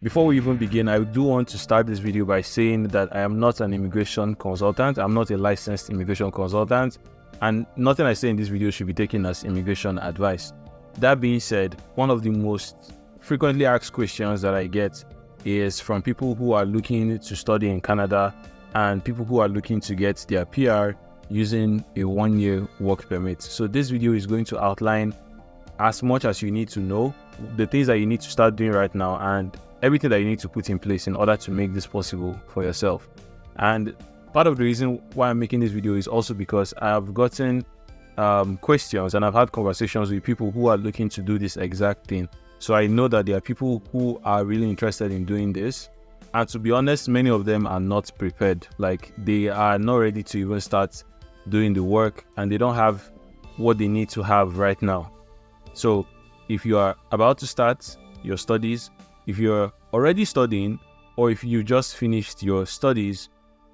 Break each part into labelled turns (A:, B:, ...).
A: Before we even begin, I do want to start this video by saying that I am not an immigration consultant. I'm not a licensed immigration consultant, and nothing I say in this video should be taken as immigration advice. That being said, one of the most frequently asked questions that I get is from people who are looking to study in Canada and people who are looking to get their PR using a 1-year work permit. So this video is going to outline as much as you need to know, the things that you need to start doing right now, and everything that you need to put in place in order to make this possible for yourself. And part of the reason why I'm making this video is also because I have gotten questions and I've had conversations with people who are looking to do this exact thing. So I know that there are people who are really interested in doing this, and to be honest, many of them are not prepared. Like, they are not ready to even start doing the work, and they don't have what they need to have right now. So if you are about to start your studies, if you're already studying, or if you just finished your studies,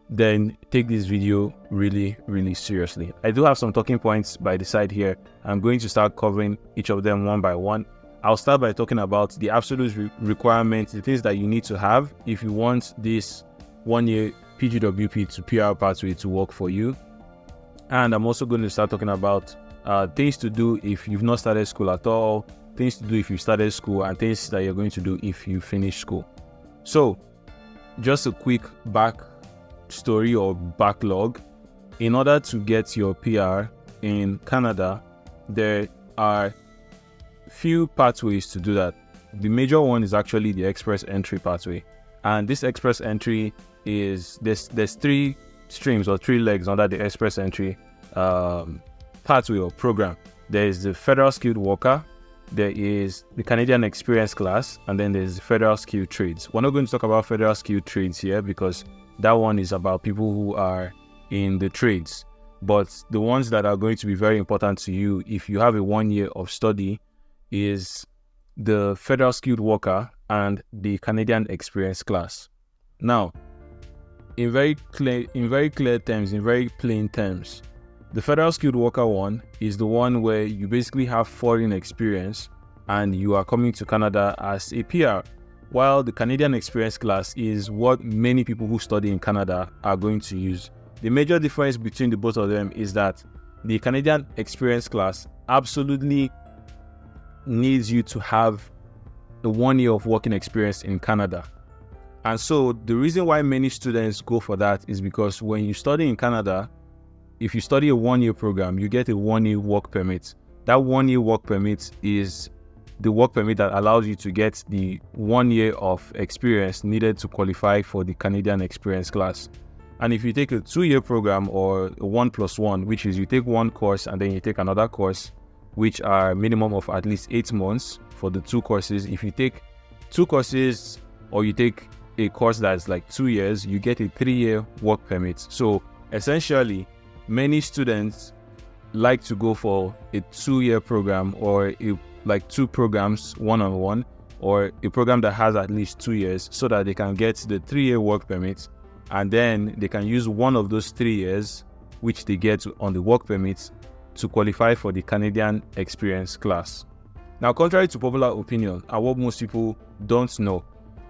A: then take this video really seriously. I do have some talking points by the side here. I'm going to start covering each of them one by one. I'll start by talking about the absolute requirements, the things that you need to have if you want this 1-year PGWP to PR pathway to work for you. And I'm also going to start talking about things to do if you've not started school at all, things to do if you started school, and things that you're going to do if you finish school. So, just a quick backstory or backlog. In order to get your PR in Canada, there are few pathways to do that. The major one is actually the express entry pathway, and this express entry is there's 3 streams or 3 legs under the express entry pathway or program. There is the federal skilled worker, there is the Canadian experience class, and then there's the federal skilled trades. We're not going to talk about federal skilled trades here because that one is about people who are in the trades. But the ones that are going to be very important to you if you have a 1 year of study is the federal skilled worker and the Canadian experience class. Now, in very clear terms, in very plain terms, the federal skilled worker one is the one where you basically have foreign experience and you are coming to Canada as a PR, while the Canadian experience class is what many people who study in Canada are going to use. The major difference between the both of them is that the Canadian experience class absolutely needs you to have a 1 year of working experience in Canada. And so the reason why many students go for that is because when you study in Canada, if you study a 1 year program, you get a 1 year work permit. That 1 year work permit is the work permit that allows you to get the 1 year of experience needed to qualify for the Canadian experience class. And if you take a 2 year program or a 1+1, which is you take one course and then you take another course, which are minimum of at least 8 months for the 2 courses. If you take 2 courses or you take a course that's like 2 years, you get a 3-year work permit. So essentially, many students like to go for a 2-year program or like 2 programs one-on-one, or a program that has at least 2 years so that they can get the 3-year work permit, and then they can use one of those 3 years which they get on the work permit to qualify for the Canadian experience class. Now, contrary to popular opinion, and what most people don't know,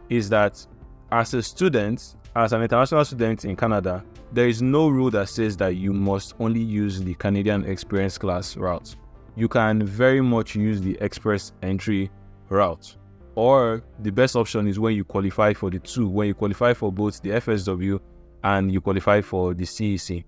A: is that as a student, as an international student in Canada, there is no rule that says that you must only use the Canadian experience class route. You can very much use the express entry route. Or the best option is when you qualify for the 2, when you qualify for both the FSW and you qualify for the CEC.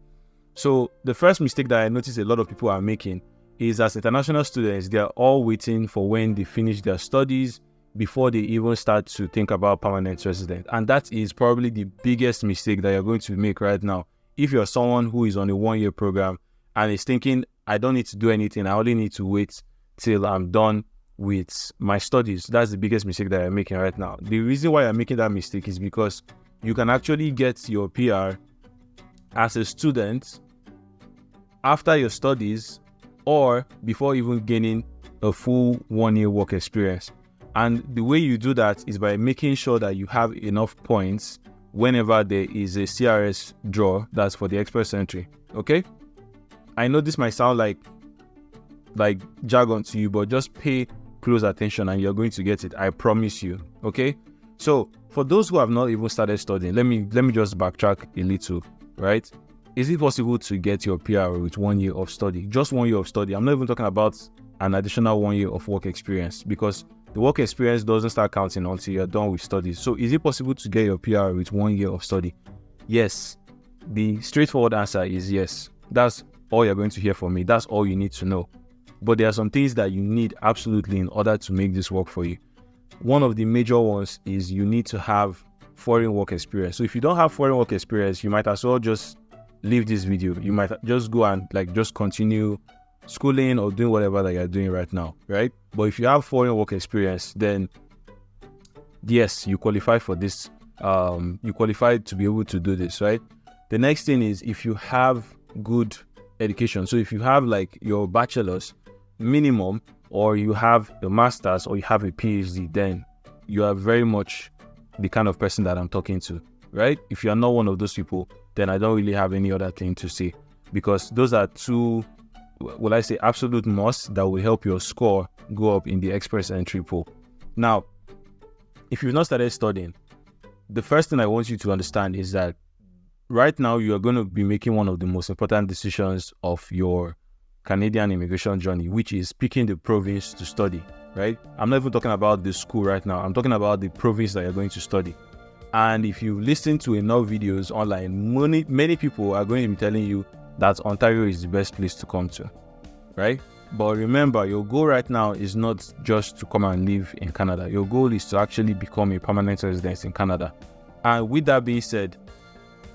A: So the first mistake that I notice a lot of people are making is, as international students, they are all waiting for when they finish their studies before they even start to think about permanent resident. And that is probably the biggest mistake that you're going to make right now. If you're someone who is on a 1 year program and is thinking, I don't need to do anything, I only need to wait till I'm done with my studies, that's the biggest mistake that I'm making right now. The reason why I'm making that mistake is because you can actually get your PR as a student after your studies or before even gaining a full 1 year work experience. And the way you do that is by making sure that you have enough points whenever there is a CRS draw that's for the express entry. Okay? I know this might sound like jargon to you, but just pay close attention and you're going to get it. I promise you. Okay? So for those who have not even started studying, let me just backtrack a little, right? Is it possible to get your PR with 1 year of study? Just 1 year of study. I'm not even talking about an additional 1 year of work experience, because the work experience doesn't start counting until you're done with studies. So is it possible to get your PR with 1 year of study? Yes. The straightforward answer is yes. That's all you're going to hear from me. That's all you need to know. But there are some things that you need absolutely in order to make this work for you. One of the major ones is you need to have foreign work experience. So if you don't have foreign work experience, you might as well just leave this video. You might just go and just continue schooling or doing whatever that you're doing right now, right? But if you have foreign work experience, then yes, you qualify for this. You qualify to be able to do this, right? The next thing is if you have good education. So if you have your bachelor's minimum, or you have a master's, or you have a PhD, then you are very much the kind of person that I'm talking to, right? If you are not one of those people, then I don't really have any other thing to say, because those are two, will I say, absolute musts that will help your score go up in the express entry pool. Now, if you've not started studying, the first thing I want you to understand is that right now you are going to be making one of the most important decisions of your Canadian immigration journey, which is picking the province to study, right? I'm not even talking about the school right now. I'm talking about the province that you're going to study. And if you listen to enough videos online, many people are going to be telling you that Ontario is the best place to come to, right? But remember, your goal right now is not just to come and live in Canada. Your goal is to actually become a permanent resident in Canada. And with that being said,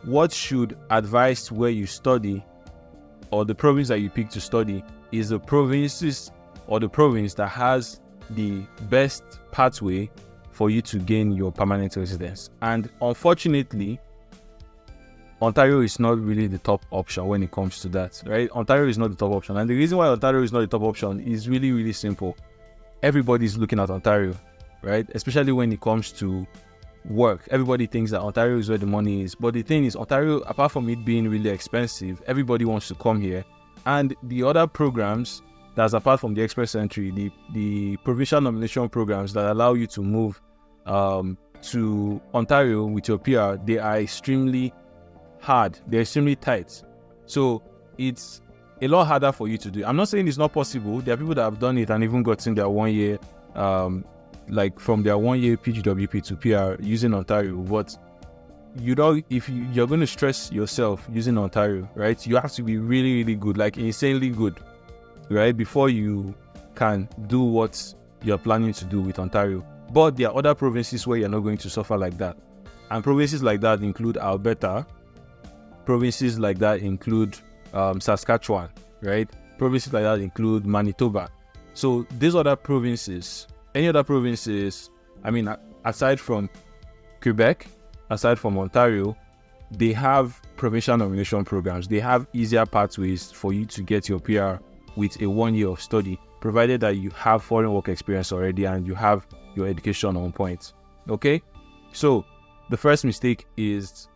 A: what should advise where you study, or the province that you pick to study, is the provinces or the province that has the best pathway for you to gain your permanent residence. And unfortunately, Ontario is not really the top option when it comes to that, right? Ontario is not the top option. And the reason why Ontario is not the top option is really, really simple. Everybody's looking at Ontario, right? Especially when it comes to work. Everybody thinks that Ontario is where the money is. But the thing is, Ontario, apart from it being really expensive, everybody wants to come here. And the other programs that's apart from the express entry, the provincial nomination programs that allow you to move to Ontario with your PR, they are extremely hard. They're extremely tight. So it's a lot harder for you to do. I'm not saying it's not possible. There are people that have done it and even gotten their 1 year from their 1 year PGWP to PR using Ontario. But if you're going to stress yourself using Ontario, right, you have to be really, really good, insanely good, right, before you can do what you're planning to do with Ontario. But there are other provinces where you're not going to suffer like that. And provinces like that include Alberta. Provinces like that include Saskatchewan, right? Provinces like that include Manitoba. So these other provinces, any other provinces, aside from Quebec, aside from Ontario, they have provincial nomination programs. They have easier pathways for you to get your PR with a 1 year of study, provided that you have foreign work experience already and you have your education on point. Okay? So the first mistake is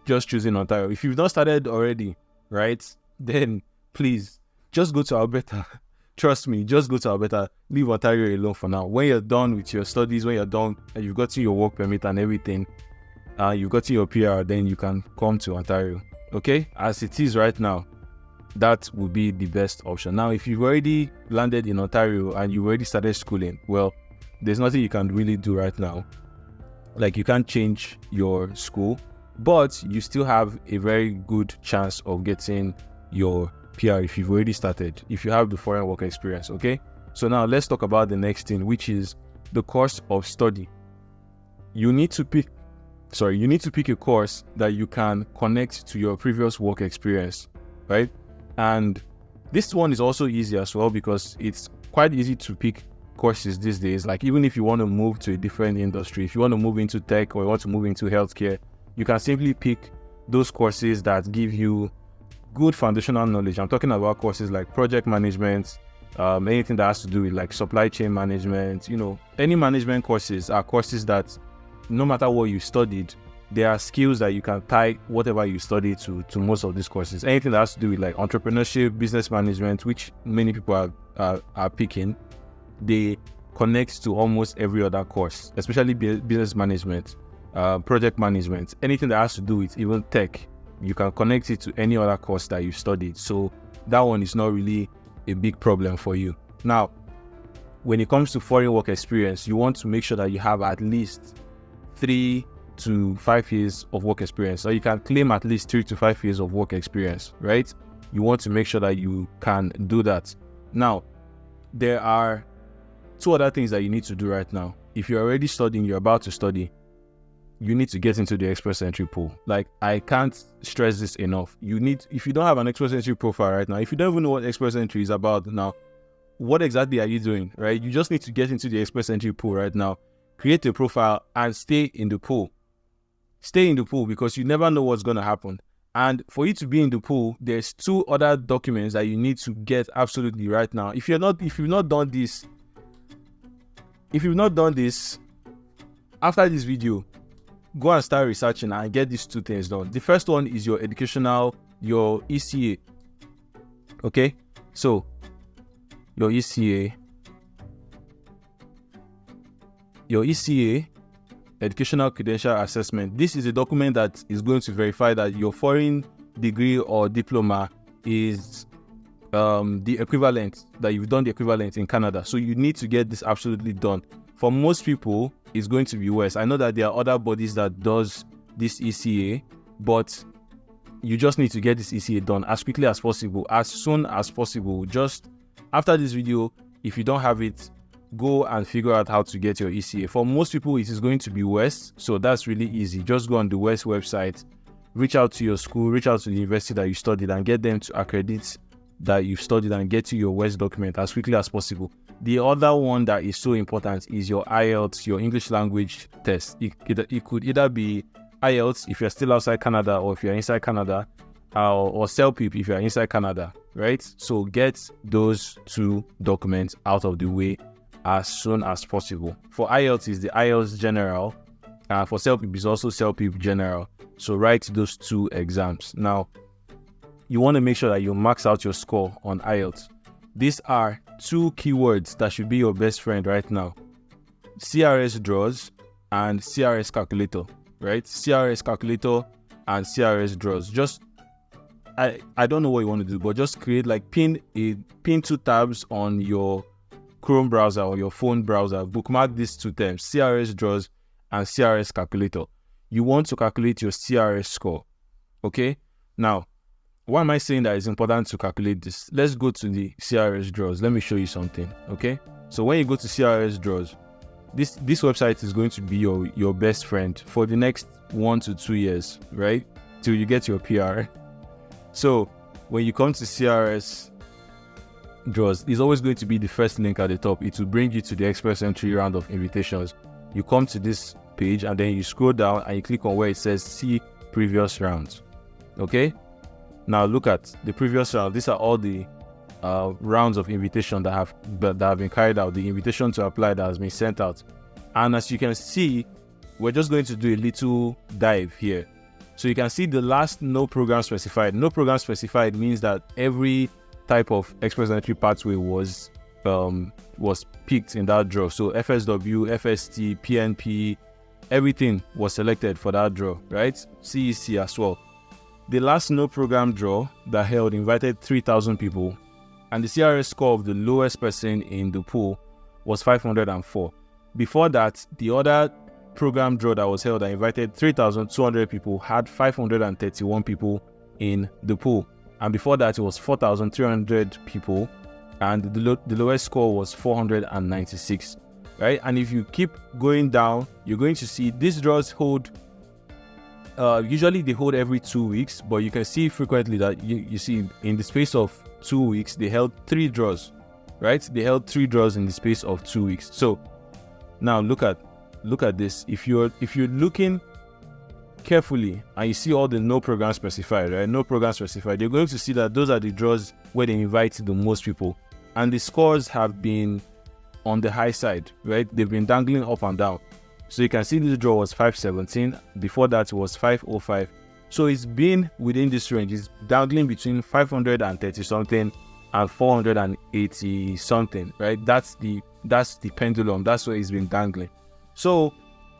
A: just choosing Ontario. If you've not started already, right, then please just go to Alberta. Trust me, just go to Alberta. Leave Ontario alone for now. When you're done with your studies, when you're done and you've gotten your work permit and everything, you've gotten your PR, then you can come to Ontario. Okay? As it is right now, that would be the best option. Now, if you've already landed in Ontario and you've already started schooling, well, there's nothing you can really do right now. You can't change your school, but you still have a very good chance of getting your PR if you've already started, if you have the foreign work experience, okay? So now let's talk about the next thing, which is the course of study. You need to pick a course that you can connect to your previous work experience, right? And this one is also easy as well because it's quite easy to pick courses these days. Even if you want to move to a different industry, if you want to move into tech or you want to move into healthcare, you can simply pick those courses that give you good foundational knowledge. I'm talking about courses like project management, anything that has to do with supply chain management. Any management courses are courses that no matter what you studied, there are skills that you can tie whatever you study to most of these courses. Anything that has to do with entrepreneurship, business management, which many people are picking, they connects to almost every other course, especially business management, project management, anything that has to do with even tech. You can connect it to any other course that you studied. So that one is not really a big problem for you. Now, when it comes to foreign work experience, you want to make sure that you have at least 3 to 5 years of work experience. Or you can claim at least 3 to 5 years of work experience, right? You want to make sure that you can do that. Now, there are 2 other things that you need to do right now. If you're already studying, you're about to study, you need to get into the Express Entry pool. Like, I can't stress this enough. If you don't have an Express Entry profile right now, if you don't even know what Express Entry is about now, what exactly are you doing, right? You just need to get into the Express Entry pool right now, create a profile, and stay in the pool. Stay in the pool, because you never know what's going to happen. And for you to be in the pool, there's 2 other documents that you need to get absolutely right now. If you've not done this, after this video, go and start researching and get these 2 things done. The first one is your ECA. Okay, so your ECA, Educational Credential Assessment. This is a document that is going to verify that your foreign degree or diploma is the equivalent, that you've done the equivalent in Canada. So you need to get this absolutely done. For most people, it's going to be US. I know that there are other bodies that does this ECA, but you just need to get this ECA done as quickly as possible, as soon as possible. Just after this video, if you don't have it, go and figure out how to get your ECA. For most people, it is going to be West, so that's really easy. Just go on the West website, reach out to your school, reach out to the university that you studied, and get them to accredit that you've studied and get you your West document as quickly as possible. The other one that is so important is your IELTS, your English language test. It could either be IELTS if you're still outside Canada, or if you're inside Canada, or CELPIP if you're inside Canada, right? So get those 2 documents out of the way as soon as possible. For IELTS is the IELTS General, for CELPIP is also CELPIP General. So write those 2 exams. Now, you want to make sure that you max out your score on IELTS. These are 2 keywords that should be your best friend right now: CRS draws and CRS calculator, right? CRS calculator and CRS draws. Just, I don't know what you want to do, but just create, like, pin 2 tabs on your Chrome browser or your phone browser. Bookmark these 2 terms: CRS draws and CRS calculator. You want to calculate your CRS score. Okay? Now, why am I saying that it's important to calculate this? Let's go to the CRS draws. Let me show you something. Okay? So when you go to CRS draws, this website is going to be your best friend for the next 1 to 2 years, right? Till you get your PR. So when you come to CRS draws, it's always going to be the first link at the top. It will bring you to the Express Entry round of invitations. You come to this page and then you scroll down and you click on where it says see previous rounds. Okay? Now look at the previous round. These are all the rounds of invitation that have been carried out, the invitation to apply that has been sent out. And as you can see, we're just going to do a little dive here. So you can see the last no program specified. No program specified means that every type of Express Entry pathway was picked in that draw. So FSW, FST, PNP, everything was selected for that draw, right? CEC as well. The last no program draw that held invited 3,000 people, and the CRS score of the lowest person in the pool was 504. Before that, the other program draw that was held that invited 3,200 people had 531 people in the pool. And before that, it was 4,300 people, and the lowest score was 496, right? And if you keep going down, you're going to see these draws hold, usually they hold every 2 weeks, but you can see frequently that you see in the space of 2 weeks, they held 3 draws, right? They held 3 draws in the space of 2 weeks. So now look at this. If you're looking carefully and you see all the no program specified, right? No program specified, you're going to see that those are the draws where they invite the most people, and the scores have been on the high side, right? They've been dangling up and down. So you can see this draw was 517. Before that, it was 505. So it's been within this range. It's dangling between 530 something and 480 something, right? That's the pendulum. That's where it's been dangling. So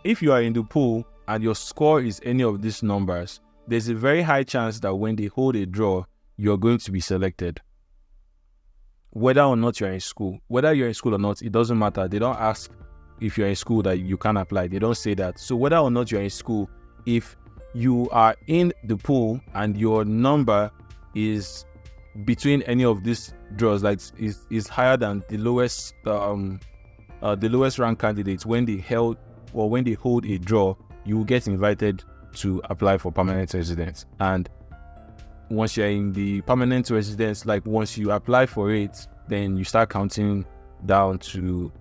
A: if you are in the pool and your score is any of these numbers, there's a very high chance that when they hold a draw, you're going to be selected. Whether or not you're in school, whether you're in school or not, it doesn't matter. They don't ask if you're in school that you can apply. They don't say that. So whether or not you're in school, if you are in the pool and your number is between any of these draws, like is higher than the lowest ranked candidates, when they hold a draw, you will get invited to apply for permanent residence. And once you're in the permanent residence, like once you apply for it, then you start counting down to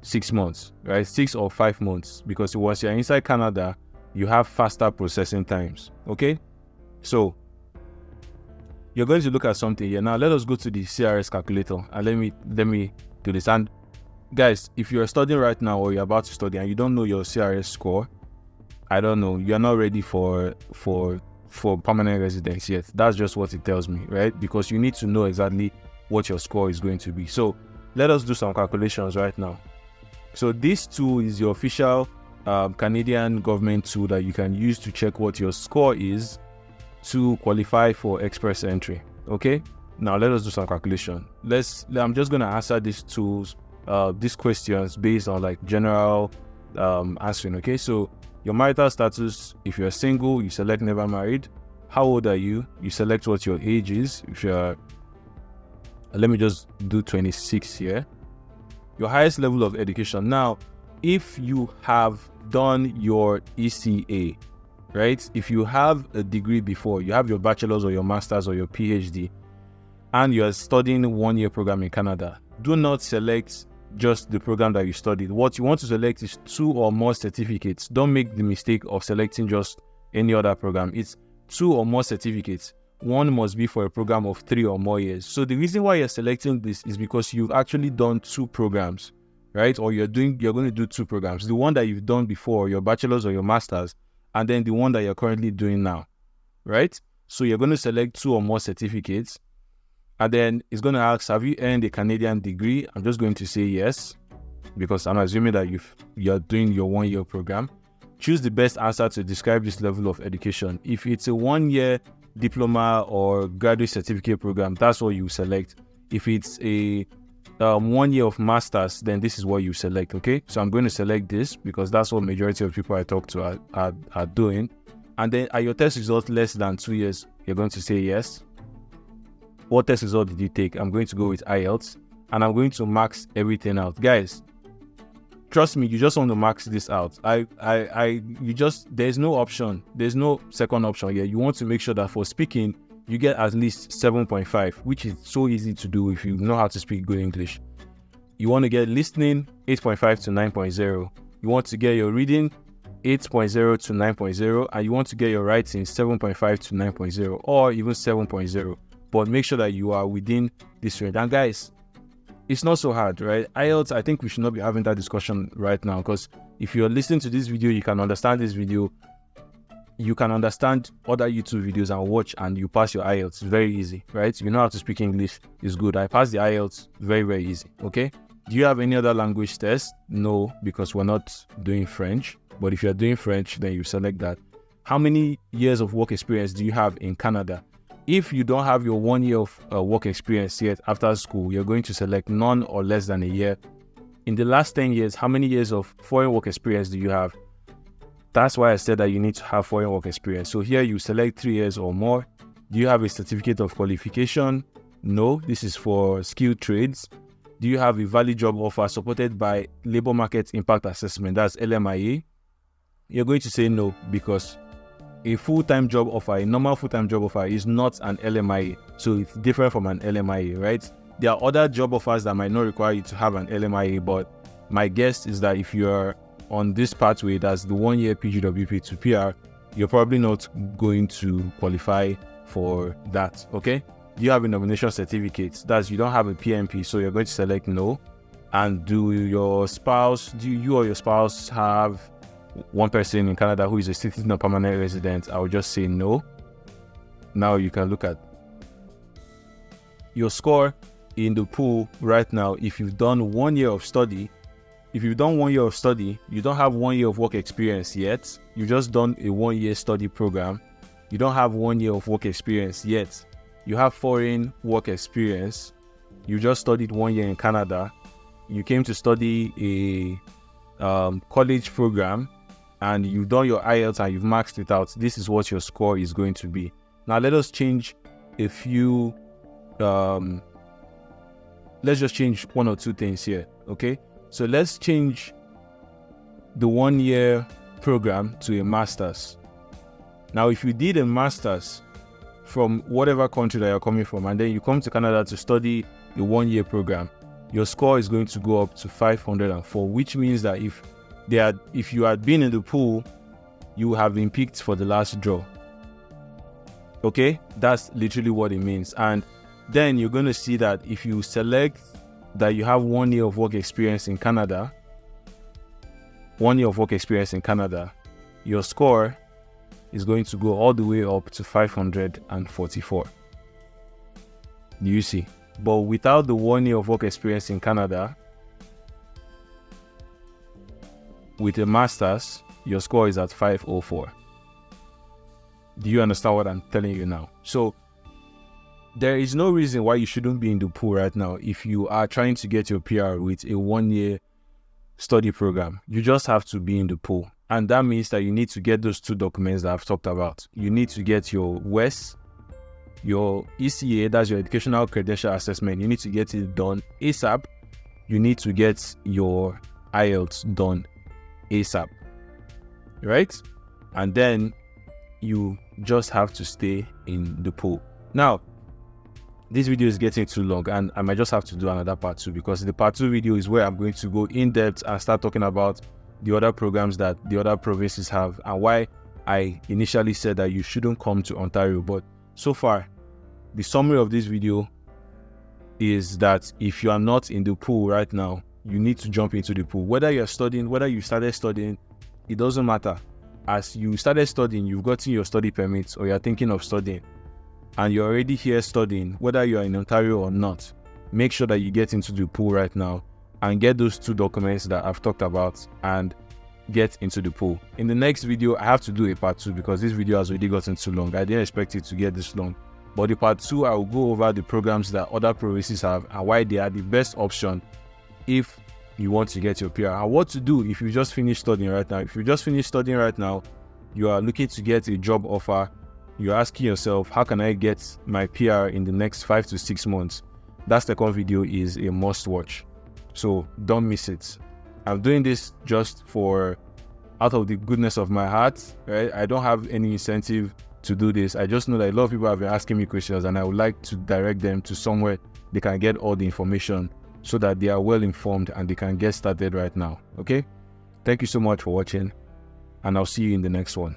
A: 6 months, right? 6 or 5 months, because once you're inside Canada, you have faster processing times. Okay, so you're going to look at something here. Now let us go to the CRS calculator and let me do this. And guys, if you're studying right now or you're about to study and you don't know your CRS score, I don't know, you're not ready for permanent residence yet. That's just what it tells me, right? Because you need to know exactly what your score is going to be. So let us do some calculations right now. So this tool is your official Canadian government tool that you can use to check what your score is to qualify for express entry. Okay, now let us do some calculation. I'm just going to answer these questions based on like general answering. Okay, so your marital status, if you're single, you select never married. How old are you? You select what your age is. If you're, let me just do 26 here. Your highest level of education. Now, if you have done your ECA, right? If you have a degree before, you have your bachelor's or your master's or your PhD, and you are studying a 1-year program in Canada, do not select just the program that you studied. What you want to select is 2 or more certificates. Don't make the mistake of selecting just any other program. It's 2 or more certificates. One must be for a program of 3 or more years. So the reason why you're selecting this is because you've actually done 2 programs, right? Or you're going to do 2 programs. The one that you've done before, your bachelor's or your master's, and then the one that you're currently doing now, right? So you're going to select 2 or more certificates. And then it's going to ask, have you earned a Canadian degree? I'm just going to say yes, because I'm assuming that you're doing your 1-year program. Choose the best answer to describe this level of education. If it's a 1-year diploma or graduate certificate program, that's what you select. If it's a 1 year of masters, then this is what you select. Okay, so I'm going to select this because that's what majority of people I talk to are doing. And then are your test results less than 2 years? You're going to say yes. What test result did you take? I'm going to go with IELTS, and I'm going to max everything out. Guys, trust me, you just want to max this out. There's no option. There's no second option here. You want to make sure that for speaking, you get at least 7.5, which is so easy to do if you know how to speak good English. You want to get listening 8.5 to 9.0. You want to get your reading 8.0 to 9.0, and you want to get your writing 7.5 to 9.0, or even 7.0. But make sure that you are within this range. And guys, it's not so hard, right? IELTS, I think we should not be having that discussion right now, because if you're listening to this video, you can understand this video, you can understand other YouTube videos and watch, and you pass your IELTS. It's very easy, right? You know how to speak English, is good. I passed the IELTS very, very easy, okay? Do you have any other language test? No, because we're not doing French. But if you're doing French, then you select that. How many years of work experience do you have in Canada? If you don't have your 1 year of work experience yet after school, you're going to select none or less than a year. In the last 10 years, how many years of foreign work experience do you have? That's why I said that you need to have foreign work experience. So here you select 3 years or more. Do you have a certificate of qualification? No, this is for skilled trades. Do you have a valid job offer supported by Labor Market Impact Assessment? That's LMIA. You're going to say no, because a full-time job offer, a normal full-time job offer is not an LMIA. So it's different from an LMIA, right? There are other job offers that might not require you to have an LMIA, but my guess is that if you're on this pathway, that's the 1 year PGWP to PR, you're probably not going to qualify for that, okay? Do you have a nomination certificate? That's, you don't have a PMP, so you're going to select no. And do you or your spouse have one person in Canada who is a citizen or permanent resident? I would just say no. Now you can look at your score. in the pool right now if you've done 1 year of study. If you've done 1 year of study, you don't have 1 year of work experience yet. You've just done a 1 year study program. You don't have 1 year of work experience yet. You have foreign work experience. You just studied 1 year in Canada. You came to study a college program, and you've done your IELTS and you've maxed it out. This is what your score is going to be. Now let us change a few. Let's just change 1 or 2 things here, okay? So let's change the 1 year program to a master's. Now, if you did a master's from whatever country that you're coming from, and then you come to Canada to study a 1 year program, your score is going to go up to 504, which means that if you had been in the pool, you have been picked for the last draw. Okay, that's literally what it means. And then you're going to see that if you select that you have 1 year of work experience in Canada, 1 year of work experience in Canada, your score is going to go all the way up to 544. Do you see? But without the 1 year of work experience in Canada, with a master's, your score is at 504. Do you understand what I'm telling you now? So there is no reason why you shouldn't be in the pool right now if you are trying to get your PR with a 1 year study program. You just have to be in the pool. And that means that you need to get those 2 documents that I've talked about. You need to get your WES, your ECA, that's your Educational Credential Assessment. You need to get it done ASAP. You need to get your IELTS done ASAP, right? And then you just have to stay in the pool. Now, this video is getting too long, and I might just have to do another part 2, because the part 2 video is where I'm going to go in depth and start talking about the other programs that the other provinces have and why I initially said that you shouldn't come to Ontario. But so far, the summary of this video is that if you are not in the pool right now, you need to jump into the pool. Whether you're studying, whether you started studying, it doesn't matter. As you started studying, you've gotten your study permits, or you're thinking of studying, and you're already here studying, whether you're in Ontario or not, make sure that you get into the pool right now and get those 2 documents that I've talked about and get into the pool. In the next video, I have to do a part 2 because this video has already gotten too long. I didn't expect it to get this long. But the part 2, I will go over the programs that other provinces have and why they are the best option if you want to get your PR, and what to do if you just finished studying right now. If you just finished studying right now, you are looking to get a job offer, you're asking yourself, how can I get my PR in the next 5 to 6 months? That second video is a must watch, so don't miss it. I'm doing this just out of the goodness of my heart, right? I don't have any incentive to do this. I just know that a lot of people have been asking me questions, and I would like to direct them to somewhere they can get all the information so that they are well informed and they can get started right now. Okay? Thank you so much for watching, and I'll see you in the next one.